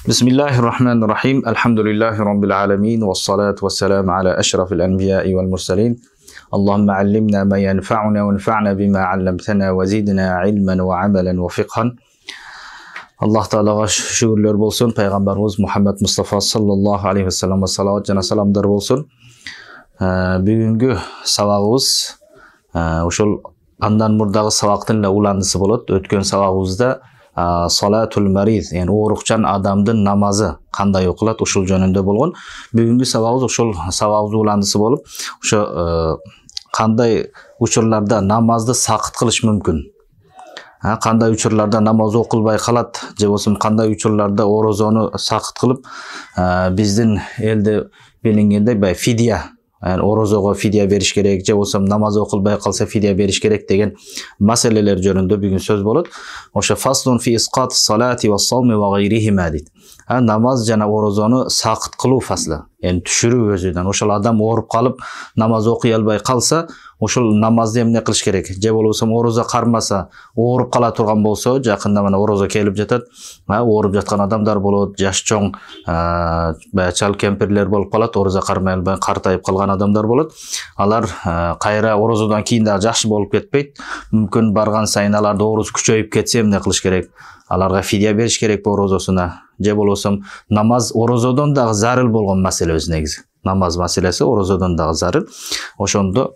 بسم الله الرحمن الرحيم الحمد لله رب العالمين والصلاة والسلام على أشرف الأنبياء والمرسلين اللهم علمنا ما ينفعنا وانفعنا بما علمتنا وزدنا علما وعملا وفقها الله تعالى şükürler bolsun Peygamberimiz Muhammed Mustafa sallallahu aleyhi ve sellem salavat jana salamдар bolsun. Bugünkü sabagыбыз ошол андан мурдагы сабактын эле уландысы болот. Өткөн сабагыбызда Salatul Marid, yani oruqchan adamdın namazı qanday o'qiladi ошол жөнүндө болгон. Бүгүнкү сабагыбыз ошол сабагыбыз уландысы болуп, ошо кандай учурларда намазды сакыт кылыш мүмкүн? Кандай учурларда намаз окулбай калат, же болбосо кандай учурларда орозону сакыт кылып, биздин элде билингендей фидия, yani orozого fidya beriş gerek, же болсо намаз окулбай калса fidya beriş gerek деген маселелер жөнүндө бүгүн сөз болот. Ошо фаслун фи исқат салати ва савми ва гайрихима дейт. Намаз жана орозону сакыт кылуу фаслы, yani түшүрүү өзүдөн. Ошол адам ооруп калып намаз окуй албай калса, ошол намазды эмне кылыш керек? Же болбосо орозо кармаса, ооруп кала турган болсо, жакында мына орозо келип жатат, ооруп жаткан адамдар болот, жаш чоң, чал кемпирлер болуп калат, орозо кармай албай картайып калган адамдар болот. Алар кайра орозодон кийин дагы жакшы болуп кетпейт. Мүмкүн барган сайын аларда ооруз күчөйүп кетсе эмне кылыш керек? Аларга фидия бериш керек орозосуна. Же болбосо намаз орозодон дагы зарыл болгон маселе өз негизи. Намаз маселеси орозодон дагы зарыл. Ошондо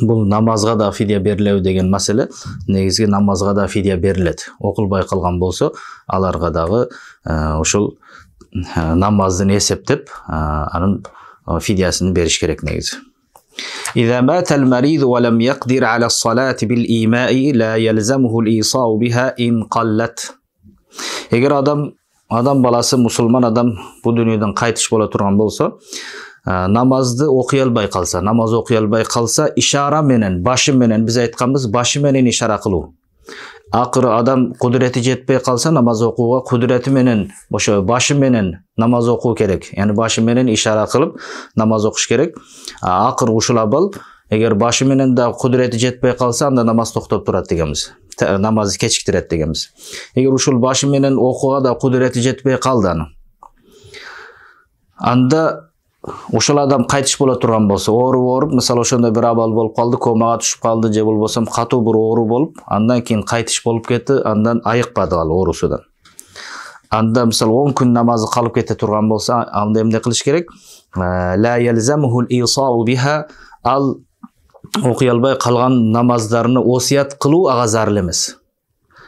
бул намазга да фидия берилеби деген маселе, негизги намазга да фидия берилет. Окулбай калган болсо, аларга дагы ошол намаздын эсептеп, анын фидиясын бериш керек негизи. إذا مات المريض ولم يقدر على الصلاة بالإيماء لا يلزمه الإيصاء بها إن قلت. Eğer adam balası musulman adam bu dünyadan qaytış bola turgan bolsa, namazды окуй албай калса, намаз окуй албай калса, ишара менен, башы менен, биз айтканбыз, башы менен ишара кылуу. Акыры адам кудурети жетпей калса, намаз окууга кудурети менен, ошо башы менен намаз окуу керек. Yani башы менен ишара кылып намаз окуш керек. Акыры ушул абал, эгер башы менен да кудурети жетпей калса, анда намаз токтоп турат дегенбиз. Намазды кечиктирет дегенбиз. Эгер ушул башы менен окууга да кудурети жетпей калды, анда ошол адам кайтыш боло турган болсо, ооруп, мисалы ошондой бир абал болуп калды, комага түшүп калды, же болбосо катуу бир оору болуп, андан кийин кайтыш болуп кетти, андан айыкпады ал оорусудан. Анда мисалы 10 күн намазы калып кете турган болсо, анда эмне кылыш керек? Ла ялзамухул исау биха, ал окуй албай калган намаздарыны осият кылуу ага зарыл эмес.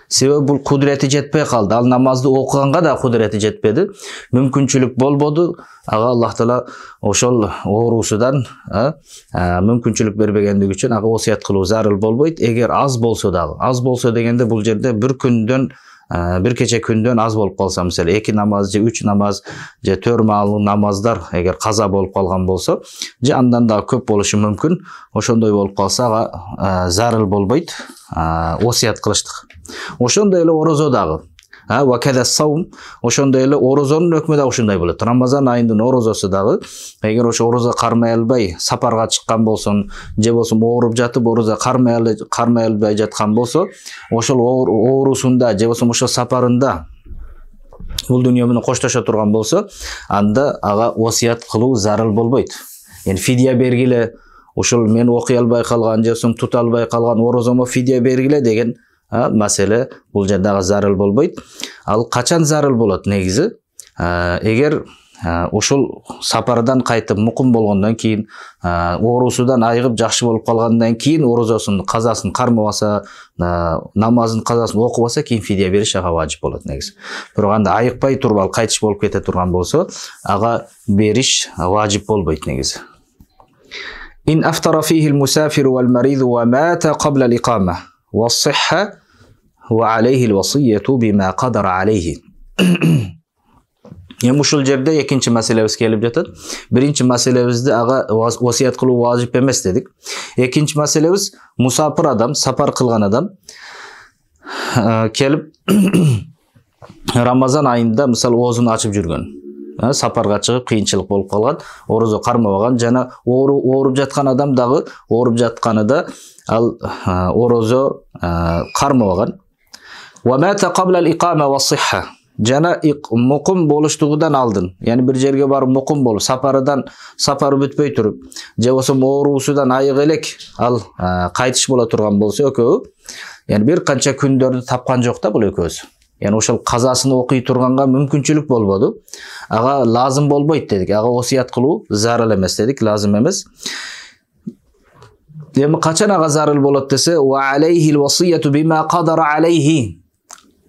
Себеби бул кудурети жетпей калды. Ал намазды окуганга да кудурети жетпеди. Мүмкүнчүлүк болбоду. Ага Аллах Таала ошол оорусудан мүмкүнчүлүк бербегендиги үчүн ага осият кылуу зарыл болбойт. Эгер аз болсо дагы. Аз болсо дегенде бул жерде бир күндөн bir keche күндөн аз болуп калса, мисалы 2 намаз же 3 намаз же 4 маалдык намаздар эгер каза болуп калган болсо, же андан да көп болушу мүмкүн. Ошондой болуп калса ага зарыл болбойт, осият кылыштык. Ошондой эле орозо дагы. Ва када саум, ошондой эле орозонун өкмү да ошондой болот. Рамазан айынын орозосу дагы, эгер ошо орозо кармай албай сапарга чыккан болсун, же болсо ооруп жатып орозо кармай албай жаткан болсо, ошол оорусунда же болсо ошол сапарында бул дүйнө менен коштошо турган болсо, анда ага осият кылуу зарыл болбойт. Yani fidya бергиле, ошол мен окуй албай калган, же болсо тута албай калган орозомо fidya бергиле деген маселе бул жерде зарыл болбойт. Ал качан зарыл болот негизи? Эгер ошол сапардан кайтып мукум болгондон кийин, оорусудан айыгып жакшы болуп калгандан кийин орозосунун казасын кармабаса, намазын казасын окубаса, кийин фидия бериш ага важип болот негизи. Бирок анда айыкпай туруп ал кайтыш болуп кете турган болсо, ага бериш важип болбойт негизи. إن أفطر فيه المسافر والمريض ومات قبل الإقامة والصحة وعليه الوصية بما قدر عليه. Yani ушул жерде экинчи маселебиз келип жатат. Биринчи маселебизде ага wasiyat кылуу важип эмес дедик. Экинчи маселебиз мусафир адам, сапар кылган адам келип Рамазан айында мисалы оозун ачып жүргөн. Сапарга чыгып кыйынчылык болуп калган, орозо кармабаган жана ооруп жаткан адам дагы ооруп жатканында ал орозо кармабаган. Wa mata qabla al-iqama was-sihha. жана муким болуштугудан алдын, яни бир жерге барып муким болуп, сапары бүтпөй туруп, же болсо оорусудан айык элек ал кайтыш боло турган болсо экөө, яни бир канча күндөрдү тапкан жок да бул экөөсү. Яни ошол казасын окуй турганга мүмкүнчүлүк болбоду. Ага лазым болбойт дедик. Ага осият кылуу зарыл эмес дедик, лазым эмес. Эми качан ага зарыл болот десе, ва алейхил васияту бима кадара алейхи.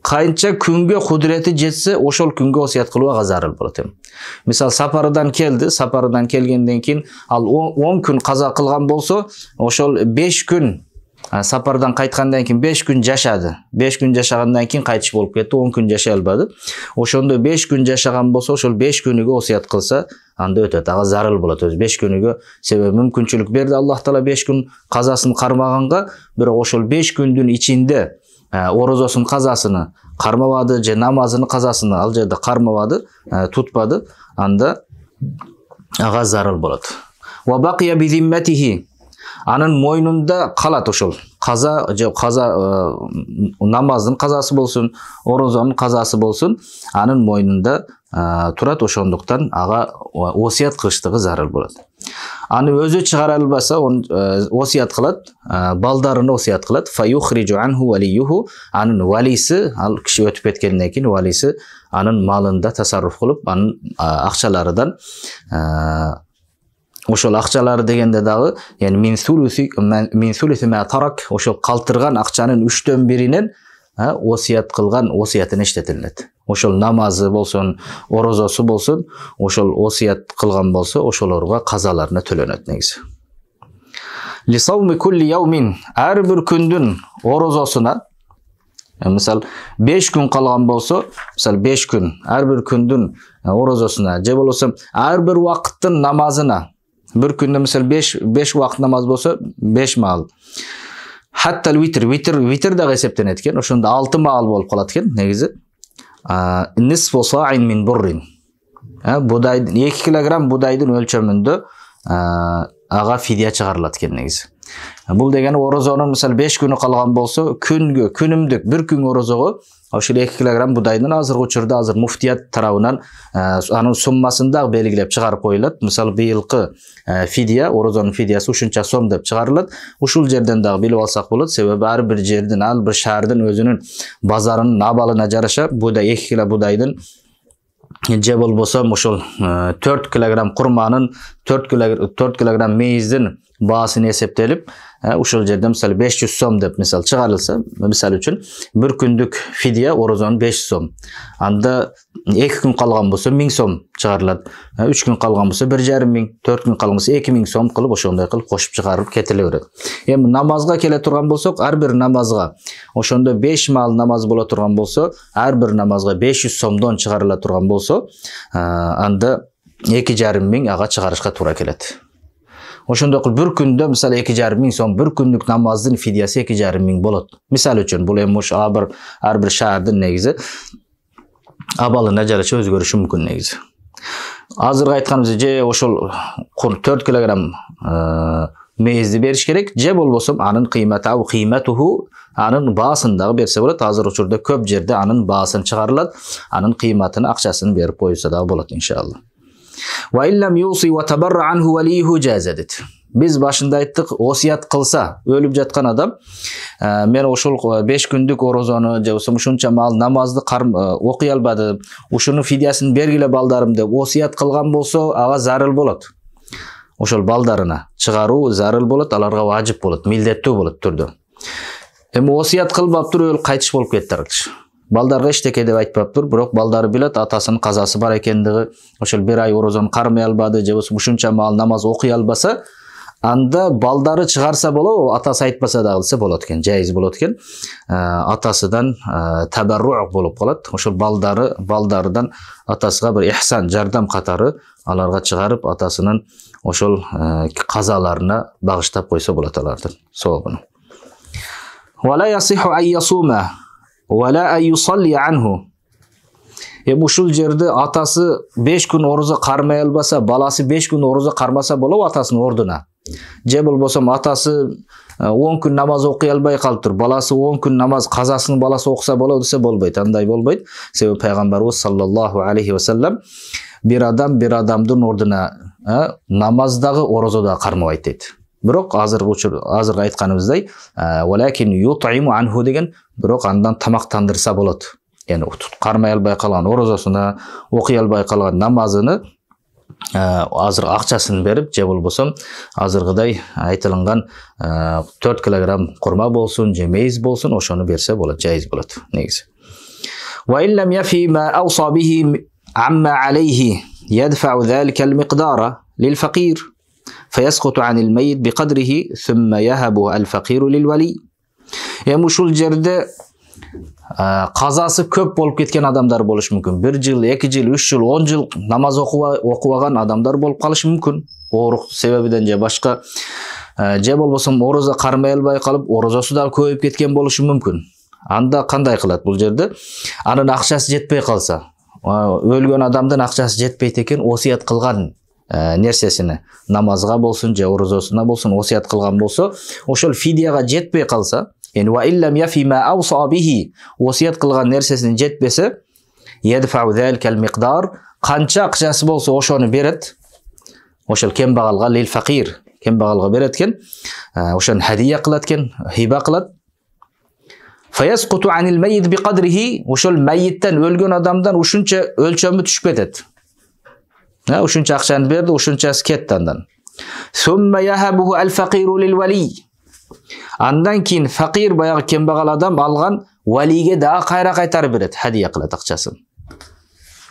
Канча күнгө кудурети жетсе, ошол күнгө осият кылуу ага зарыл болот эми. Мисал сапардан келди, сапардан келгенден кийин ал 10 күн каза кылган болсо, ошол 5 күн сапардан кайткандан кийин 5 күн жашады. 5 күн жашагандан кийин кайтыш болуп кетти, 10 күн жашай албады. Ошондо 5 күн жашаган болсо, ошол 5 күнүгө осият кылса, анда өтөт. Ага зарыл болот өзү 5 күнүгө. Себеби мүмкүнчүлүк берди Аллах Таала 5 күн казасын кармаганга, бирок ошол 5 күндүн ичинде орозосун казасыны кармабады же намазынын казасыны ал жерде кармабады, тутпады, анда ага зарыл болот. Ва бакия би зимматихи. Анын мойнунда калат ошол каза же намаздын казасы болсун, орозонун казасы болсун, анын мойнунда турат, ошондуктан ага осият кылыштыгы зарыл болот. Аны өзү чыгара албаса, осият кылат, балдарына осият кылат. Фаюхриджу анху валиюху. Анын валиси, ал киши өтүп кеткенден кийин валиси анын малында тасарруф кылып, анын акчаларынан ошол акчалары дегенде дагы, яни мин сулуси ма тарак, ошол калтырган акчанын 3/1-инен осият кылган осиятын иштетилет. Ошол намазы болсун, орозосу болсун, ошол осият кылган болсо, ошолорго казаларына төлөнөт негизи. Ли сауми кулли яумин, ар бир күндүн орозосуна, мисал 5 күн калган болсо, мисал 5 күн, ар бир күндүн орозосуна, же болсо ар бир убакыттын намазына, bir күндө мисал 5 убакыт намаз болсо 5 маал. Хатта витр дагы эсептенет экен. Ошондо 6 маал болуп калат экен негизи. Нисфу са'ин мин буррин. Будайдын 2 килограмм будайдын өлчөмүндө ага фидия чыгарылат экен негизи. Бул дегени орозонун мисал 5 күнү калган болсо, күнүмдүк 1 күн орозого ошол 2 килограмм будайдын азыркы учурда азыр муфтият тарабынан анын суммасын да белгилеп чыгарып коюлат. Мисал быйылкы фидия, орозонун фидиясы ушунча сом деп чыгарылат. Ушул жерден дагы билип алсак болот. Себеби ар бир жердин, ар бир шаардын өзүнүн базарынын абалына жараша будай 2 кило будайдын же болбосо ошол 4 килограмм курманын, 4 килограмм мейиздин баасын эсептелип, ушул жерде мисалы 500 сом деп мисал чыгарылса, мисал үчүн bir күндүк фидия орозонун 500 сом. Анда 2 күн калган болсо 1000 сом чыгарылат. 3 күн калган болсо 1500, 4 күн калган болсо 2000 сом кылып ошондой кылып кошуп чыгарып кетиле берет. Эми намазга келе турган болсок, ар бир намазга ошондо 5 маал намаз боло турган болсо, ар бир намазга 500 сомдон чыгарыла турган болсо, анда 2500 ага чыгарышка туура келет. Ошондой кылып bir күндө мисалы 2500 сом, bir күндүк намаздын фидиясы 2500 болот. Мисал үчүн бул эми ар бир шаардын негизи абалына жараша өзгөрүшү мүмкүн негизи. Азыркы айтканыбыз же ошол 4 килограмм мейизди бериш керек, же болбосо анын кыйматуху, анын баасын дагы берсе болот. Азыр учурда көп жерде анын баасын чыгарылат, анын кыйматын, акчасын берип коюлса дагы болот иншалла. Wa illam yusi wa tabarra anhu walihu jazadit. Biz başında ayttık, osiyat kılsa, ölüp жаткан адам, men ошол 5 күндүк орозону же ушунча маал намазды окуй албады, ушунун фидиясын бергиле балдарым деп осият кылган болсо, ага зарыл болот. Ошол балдарына чыгаруу зарыл болот, аларга важип болот, милдеттүү болот түрдө. Эми осият кылбап туруп кайтыш болуп кетти аркадаш. Балдарга эчтеке деп айтпаптыр, бирок балдары билет атасынын казасы бар экендиги, ошол 1 ай орозону кармай албады, же болбосо ушунча маал намаз окуй албаса, анда балдары чыгарса болобу, атасы айтпаса дагы десе болот экен, жайыз болот экен. Атасыдан табаррук болуп калат. Ошол балдарыдан атасыга бир ихсан, жардам катары аларга чыгарып, атасынын ошол казаларына багыштап койсо болот алардын сообун. Вала ясиху ай ясума вала ай юсалли анху. Ушул жерде атасы 5 күн орозо кармай албаса, баласы 5 күн орозо кармаса болобу атасынын ордуна. Же болбосо атасы 10 күн намаз окуй албай калыптыр. Баласы 10 күн намаз казасын баласы окуса болот десе болбойт. Андай болбойт. Себеби пайгамбарыбыз саллаллаху алейхи ва саллям bir адамдын ордуна намаздагы орозодагы кармабайт дейт. Бирок азыркы айтканыбыздай валакин ют'иму анху деген бирок андан тамактандырса болот. Яны кармай албай калган орозосуна, окуй албай калган намазыны азыр акчасын берип, же болбосо азыркыдай айтылган 4 килограмм курма болсун, же мейиз болсун, ошону берсе болот, жайыз болот негизи. Wa in lam yafi ma awsa bihi amma alayhi yadfa'u dhalika al-miqdara lil-faqir fayasqutu 'an al-mayyit biqadrihi thumma yahabu al-faqiru lil-wali. Ушул жерде казасы көп болуп кеткен адамдар болуш мүмкүн. 1 жыл, 2 жыл, 3 жыл, 10 жыл намаз окубаган адамдар болуп калышы мүмкүн. Оорук себебиден же башка же болбосо орозо кармай албай калып, орозосу да көбөйүп кеткен болушу мүмкүн. Анда кандай кылат бул жерде? Анын акчасы жетпей калса, өлгөн адамдын акчасы жетпейт экен, осуят кылган нерсесине, намазга болсун же орозосуна болсун осуят кылган болсо, ошол фидияга жетпей калса, yani wa illam yafi ma awsa bihi wasiyat qilgan nersesini жетпесе, yadfa'u zalika al-miqdar, qancha aqchasi bolsa oshoni berat. Oshol kembagalga lil faqir, kembagalga beratken, oshoni hadiya qilatken, hiba qilat. Fayasqutu 'anil mayyit biqadrihi, oshol mayyitdan ölgön adamdan uşuncha ölçömü tushib ketet. Uşuncha aqchani berdi, uşunchasi ketdi andan. Summa yahabuhu al-faqiru lil wali. Andan keyin faqir bayagı kembagal adam algan valiге да кайра кайтарып берет, hadiya кылат акчасын.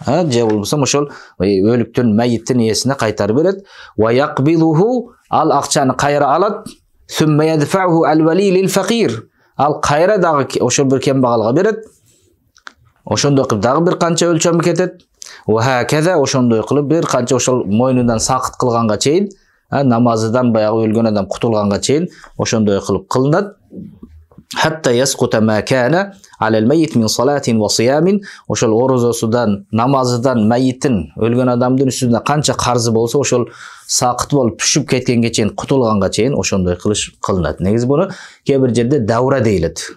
Же болбосо ошол өлүктүн, майиттин ээсине кайтарып берет. Wa yaqbiluhu, ал акчаны кайра алат. Summa yadfa'uhu al-wali lil-faqir. Ал кайра дагы ошол бир кембагалга берет. Ошондой кылып дагы бир канча өлчөмү кетет. Wa hakaza, ошондой кылып бир канча ошол мойнундан сакыт кылганга чейин, намазыдан баягы өлгөн адам кутулганга чейин ошондой кылып кылынат. Hatta yasquta ma kana ala al-mayyit min salatin wa siyamin, ошол орозосудан, намазыдан майиттин, өлгөн адамдын үстүнө канча карзы болсо, ошол сакыт болуп түшүп кеткенге чейин, кутулганга чейин ошондой кылыш кылынат. Негизи буну кээ бир жерде давра дейлет.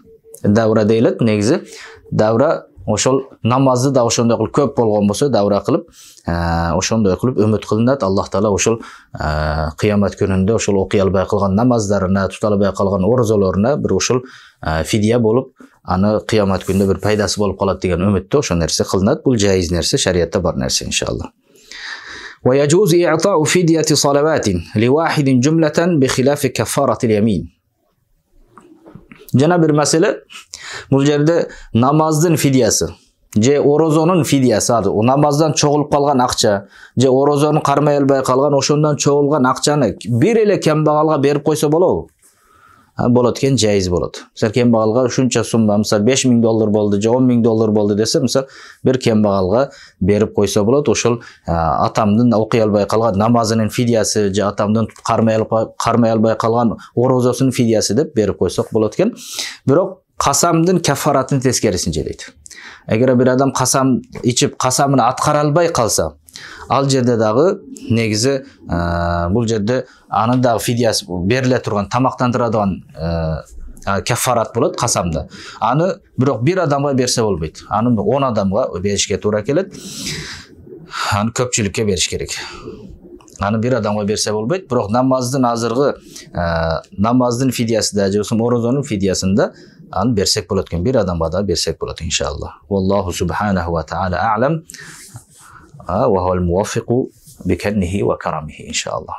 Давра дейлет, негизи давра ошол намазды да ошондой кылып көп болгон болсо давра кылып, ошондой кылып үмүт кылынат. Аллах таала ошол кыямат күнүндө ошол окуй албай калган намаздарына, тута албай калган орозолоруна бир ошол фидия болуп, аны кыямат күнүндө бир пайдасы болуп калат деген үмүттө ошол нерсе кылынат. Бул жайыз нерсе, шариятта бар нерсе иншалла. Wa yajuzu i'ta'u fidyati salawatin li wahidin jumlatan bi khilafi kaffaratil yamin. Jana bir mesele, bul жерде намаздын фидиясы же орозонун фидиясы, o намаздан чогулуп калган акча же орозону кармай албай калган ошондон чогулган акчаны бир эле кембагалга берип койсо болобу? Болот экен, жайыз болот. Мисалы кембагалга ушунча сумма, мисалы $5,000 болду же $10,000 болду десе, мисалы бир кембагалга берип койсо болот. Ошол атамдын окуй албай калган намазынын фидиясы же атамдын кармай албай калган орозосунун фидиясы деп берип койсок болот экен. Бирок касамдын кафаратынын тескерисинче дейт. Эгер бир адам касам ичип касамын аткара албай калса, ал жерде дагы негизи бул жерде анын дагы фидиясы бериле турган, тамактандырадыган кафарат болот касамда. Аны бирок бир адамга берсе болбойт. Аны 10 адамга беришке туура келет. Аны көпчүлүккө бериш керек. Аны бир адамга берсе болбойт. Бирок намаздын азыркы намаздын фидиясында же орозонун фидиясында аны берсек болот экен, бир адамга да берсек болот иншалла. Wallahu subhanahu wa ta'ala a'lam. وهو الموفق بكنه وكرمه إن شاء الله.